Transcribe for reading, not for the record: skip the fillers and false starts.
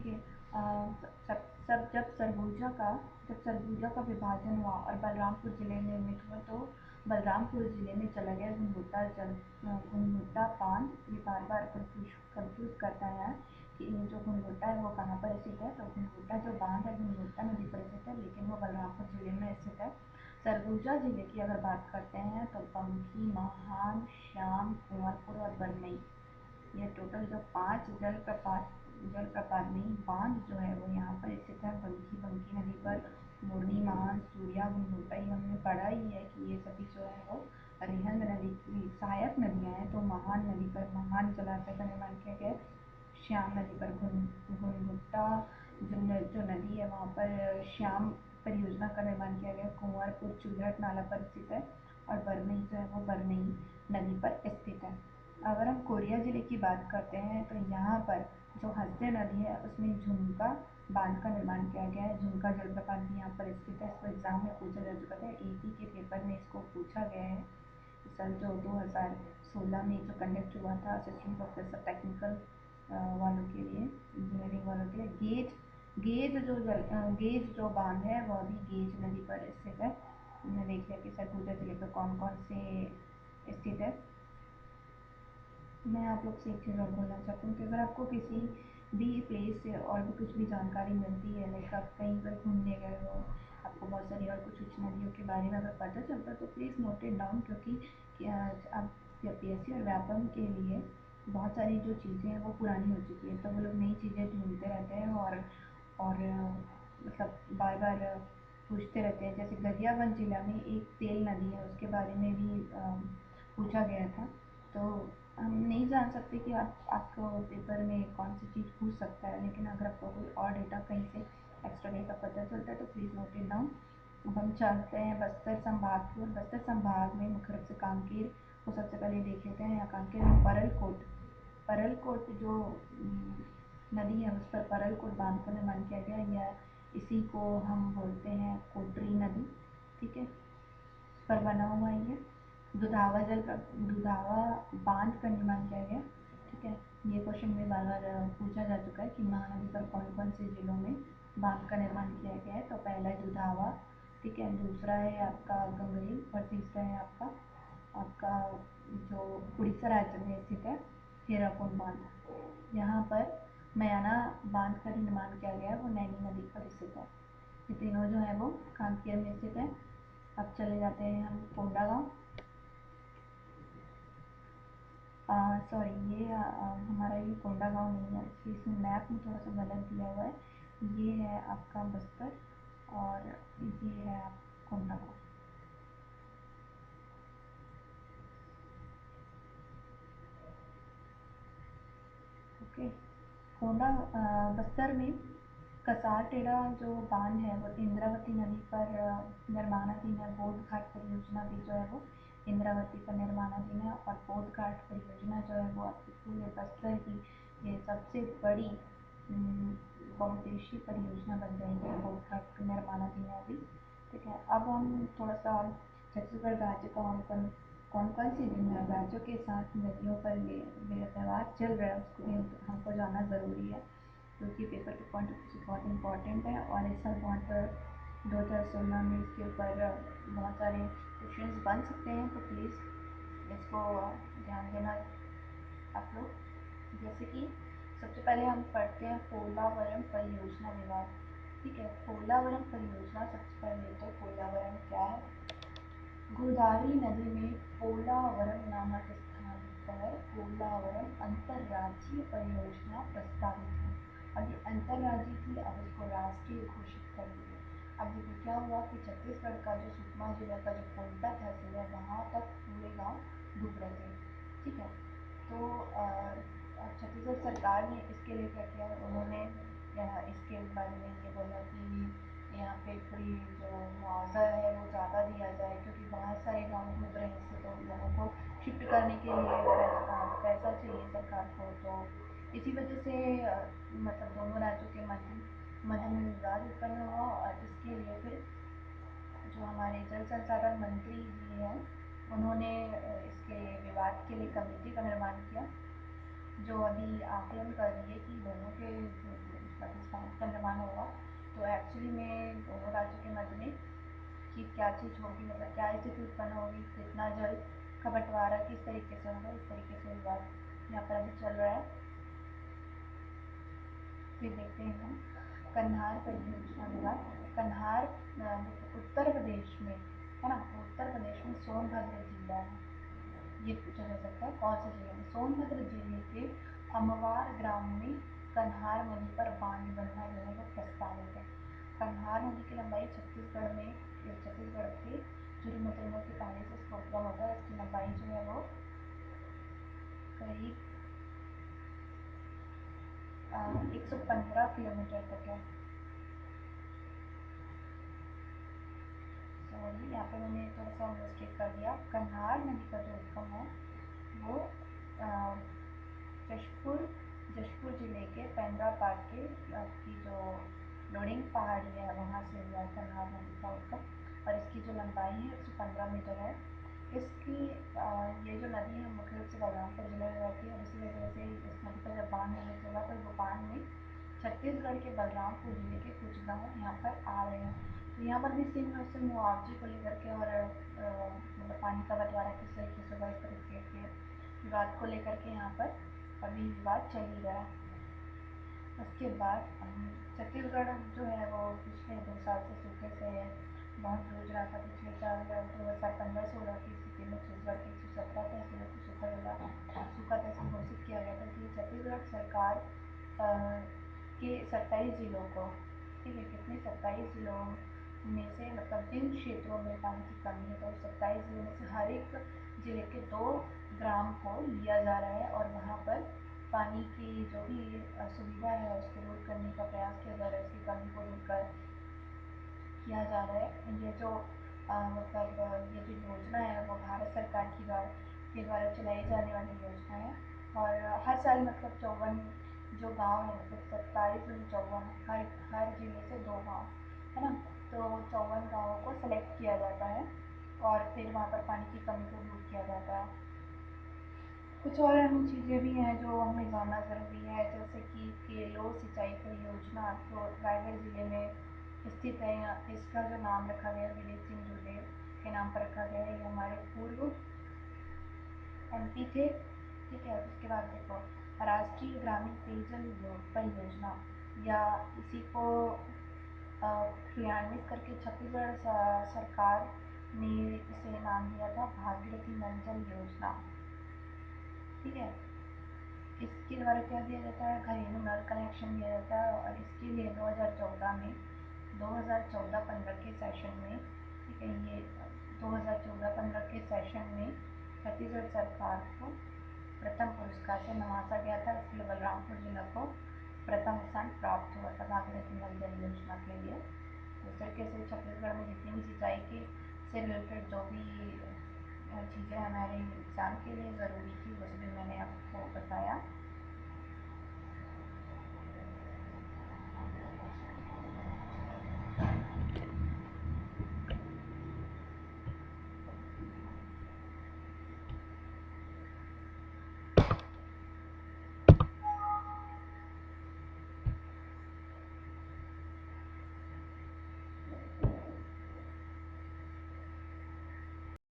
देखिए, जब सरगुजा का विभाजन हुआ और बलरामपुर ज़िले निर्मित हुआ तो बलरामपुर ज़िले में चला गया घुनघुटा बांध। ये बार-बार कंफ्यूज करता है कि जो घुनघुटा है वो कहाँ पर स्थित है। तो घुनघुटा जो बांध है घुनघुटा नदी पर स्थित है, लेकिन वो बलरामपुर ज़िले में स्थित है। सरगुजा ज़िले की अगर बात करते हैं तो बंकी, महान, श्याम, कुंवरपुर और बरनई, ये टोटल जो 5 जलप्रपात नहीं बांध जो है वो यहाँ पर स्थित है। बंकी नदी पर, मुरनी, महान, सूर्या, घुनघुटा, ये हमने पढ़ा ही है कि ये सभी जो है वो रिहंद नदी की सहायक नदियाँ हैं। तो महान नदी पर महान जलाशय का निर्माण किया गया। श्याम नदी पर घुनघुटा जो नदी है वहाँ पर श्याम परियोजना का निर्माण किया गया। कुंवरपुर चुलहट नाला पर स्थित है और बरनई जो है वो बरनई नदी पर स्थित है। अगर हम कोरिया ज़िले की बात करते हैं तो यहाँ पर जो हंसदे नदी है उसमें झुमका बांध का निर्माण किया गया है। झुमका जलप्रपात भी यहाँ पर स्थित है। इसको एग्जाम में पूछा जा चुका था, एपी के पेपर में इसको पूछा गया है। सन जो 2016 में जो कंडक्ट हुआ था असिस्टेंट प्रोफेसर टेक्निकल वालों के लिए, इंजीनियरिंग वालों के लिए। गेज जो बांध है वो अभी गेज नदी पर स्थित है। हमने देख लिया कि सरगुजा जिले पर कौन कौन से स्थित है। मैं आप लोग से एक चीज़ और बोलना चाहती हूँ कि अगर आपको किसी भी प्लेस से और भी कुछ भी जानकारी मिलती है, लाइक आप कहीं पर घूमने गए हो, आपको बहुत सारी और कुछ नदियों के बारे में अगर पता चलता है तो प्लीज़ नोट इट डाउन, क्योंकि अब पीएससी और व्यापम के लिए बहुत सारी जो चीज़ें हैं वो पुरानी हो चुकी है, तो वो लोग नई चीज़ें ढूंढते रहते हैं और मतलब बार बार पूछते रहते हैं। जैसे गरियाबंद जिला में एक तेल नदी है, उसके बारे में भी पूछा गया था। तो हम नहीं जान सकते कि आपको पेपर में कौन सी चीज़ पूछ सकता है, लेकिन अगर आपको कोई और डेटा कहीं से एक्स्ट्रा डेटा पता चलता है तो प्लीज़ नोट इट डाउन। अब हम चलते हैं बस्तर संभाग की ओर। बस्तर संभाग में मुख्य रूप से कांकेर को सबसे पहले देख लेते हैं। यहाँ कांकेर में परलकोट जो नदी है उस पर परलकोट बांध का निर्माण किया गया, या इसी को हम बोलते हैं कोटरी नदी, ठीक है, पर बना हुआ है ये। दुधावा बांध का निर्माण किया गया, ठीक है। ये क्वेश्चन में बार बार पूछा जा चुका है कि महानदी पर कौन कौन से जिलों में बांध का निर्माण किया गया है। तो पहला है दुधावा, ठीक है, दूसरा है आपका गंगरी और तीसरा है आपका जो उड़ीसा राज्य में स्थित है हीराकुंड बांध। यहाँ पर मयाना बांध का निर्माण किया गया है, वो नैनी नदी पर स्थित है। ये तीनों जो है वो कांकेर में स्थित है। अब चले जाते हैं हम कोंडागांव। सॉरी, ये हमारा ये कोंडागांव नहीं है, इसमें मैप में थोड़ा सा गलत दिया हुआ है। ये है आपका बस्तर और ये है कोंडागांव। ओके, बस्तर में कसार टेड़ा जो बांध है वो इंद्रावती नदी पर निर्माणाधीन है। बोध घाट परियोजना भी जो है वो इंद्रावती पर निर्माणाधीन है और बोध घाट परियोजना जो है वो आपके पूरे बस्तर की ये सबसे बड़ी बहुउद्देशीय परियोजना बन जाएगी। बोध घाट निर्माणाधीन है अभी, ठीक है। अब हम थोड़ा सा छत्तीसगढ़ राज्य का कौन कौन सी राज्यों के साथ नदियों पर ये व्यवहार चल रहा है उसको भी हमको जानना ज़रूरी है, क्योंकि पेपर के पॉइंट ऑफ व्यू से बहुत इंपॉर्टेंट है। और इस साल 2016 में इसके ऊपर बहुत सारे क्वेश्चंस बन सकते हैं, तो प्लीज़ इसको ध्यान देना आप लोग। जैसे कि सबसे पहले हम पढ़ते हैं पोलावरम परियोजना विवाद, ठीक है। पोलावरम परियोजना सबसे पहले लेते हैं पोलावरम क्या है। गोदावरी नदी में पोलावरम नामक स्थान पर पोलावरम अंतर्राज्यीय परियोजना प्रस्तावित है। अब ये अंतर्राज्यीय थी, अब इसको राष्ट्रीय घोषित कर दिया। अब देखिए क्या हुआ कि छत्तीसगढ़ का जो सुकमा जिला का जो कोंटा तहसील है वहाँ तक पूरे गाँव डूब रहे थे, ठीक है। तो छत्तीसगढ़ सरकार ने इसके लिए क्या किया, उन्होंने इसके बारे में ये बोला कि यहाँ पे पूरी जो मुआवजा है वो ज़्यादा दिया जाए, क्योंकि बहुत सारे गाँव डूब रहे हैं, तो लोगों को शिफ्ट करने के लिए पैसा चाहिए सरकार को। तो इसी वजह से मतलब दोनों राज्यों के मध्य में विवाद उत्पन्न हुआ और इसके लिए फिर जो हमारे जल संसाधन मंत्री जी हैं उन्होंने इसके विवाद के लिए कमेटी का निर्माण किया, जो अभी आकलन कर रही है कि दोनों के पाकिस्तान का निर्माण होगा, तो एक्चुअली में दोनों राज्यों के मध्य में कि क्या चीज़ होगी, मतलब क्या स्थिति उत्पन्न होगी, कितना जल का बंटवारा किस तरीके से होगा, इस तरीके से विवाद यहाँ पर अभी चल रहा है। फिर देखते हैं हम कन्हार परियोजना विवाद। कन्हार उत्तर प्रदेश में है ना, उत्तर प्रदेश में सोनभद्र जिला है, ये पूछा जा सकता है कौन से जिले में। सोनभद्र जिले के अमवार ग्राम में कन्हार नदी पर बांध बनना जो है वो प्रस्तावित है। कन्हार नदी की लंबाई छत्तीसगढ़ के जुर्मतुल्ला की पहाड़ी से उद्गम होता है। इसकी लंबाई जो है वो करीब 115 किलोमीटर तक है। सॉरी, यहाँ पे मैंने थोड़ा सा मिस्टेक कर दिया। कन्हार नदी का जो उद्गम है वो जशपुर जिले के पेंड्रापाट की जो लोडिंग पहाड़ी है वहाँ से हुआ है कन्हार नदी का उद्गम, और इसकी जो लंबाई है 115 मीटर है। इसकी ये जो नदी है मुख्य रूप से बलरामपुर जिले में रहती है, और इसी वजह से इस नदी का जब बांध निर्मित हुआ तो वो बांध में छत्तीसगढ़ के बलरामपुर जिले के कुछ गाँव यहाँ पर आ रहे हैं। तो यहाँ पर भी से मुआवजे को लेकर के और मतलब पानी का बंटवारा किस तरीके से होगा, इस तरीके के विवाद को लेकर के यहाँ पर अभी विवाद चल ही रहा है। उसके बाद छत्तीसगढ़ जो है वो पिछले 2 साल से सूखे से बहुत जूझ रहा था। पिछले साल 2015-16 की स्थिति में छत्तीसगढ़ की 117 तहसीलों को सूखा तहसील घोषित किया गया था कि छत्तीसगढ़ सरकार के 27 जिलों को, ठीक है, कितने 27 जिलों में से मतलब जिन क्षेत्रों में पानी की कमी है तो 27 जिलों में से हर एक जिले के 2 ग्राम को लिया जा रहा है और वहाँ पर पानी की जो भी असुविधा है उसको दूर करने का प्रयास किया जा रहा है, उसकी कमी को दूर कर किया जा रहा है। ये जो मतलब ये जो योजना है वो भारत सरकार के द्वारा चलाई जाने वाली योजना है, और हर साल मतलब 54 जो गांव है, मतलब 27 में 54, हर जिले से 2 गांव है ना, तो 54 गाँवों को सेलेक्ट किया जाता है और फिर वहाँ पर पानी की कमी को दूर किया जाता है। कुछ और अहम चीज़ें भी हैं जो हमें जानना ज़रूरी है, जैसे कि केलो सिंचाई परियोजना जो रायगढ़ ज़िले में स्थित है। इसका जो नाम रखा गया विवेक सिंह दुबे के नाम पर रखा गया है। ये हमारे पूर्व एमपी थे, ठीक है। उसके बाद देखो राष्ट्रीय ग्रामीण पेयजल परियोजना, या इसी को क्रियान्वित करके छत्तीसगढ़ सरकार ने इसे नाम दिया था भागीरथी नल जल योजना, ठीक है। इसके द्वारा क्या दिया जाता है, घरेलू नल कनेक्शन दिया जाता है, और इसके लिए 2014-15 के सेशन में, ठीक है, ये 2014-15 के सेशन में छत्तीसगढ़ सरकार को प्रथम पुरस्कार से नवाजा गया था। इसके लिए बलरामपुर जिला को प्रथम स्थान प्राप्त हुआ था भागीरथी नल जल योजना के लिए। तो इस तरीके से छत्तीसगढ़ में जितनी भी सिंचाई की से रिलेटेड जो भी चीज़ें हमारे एग्ज़ाम के लिए ज़रूरी थी वो सभी मैंने आपको बताया।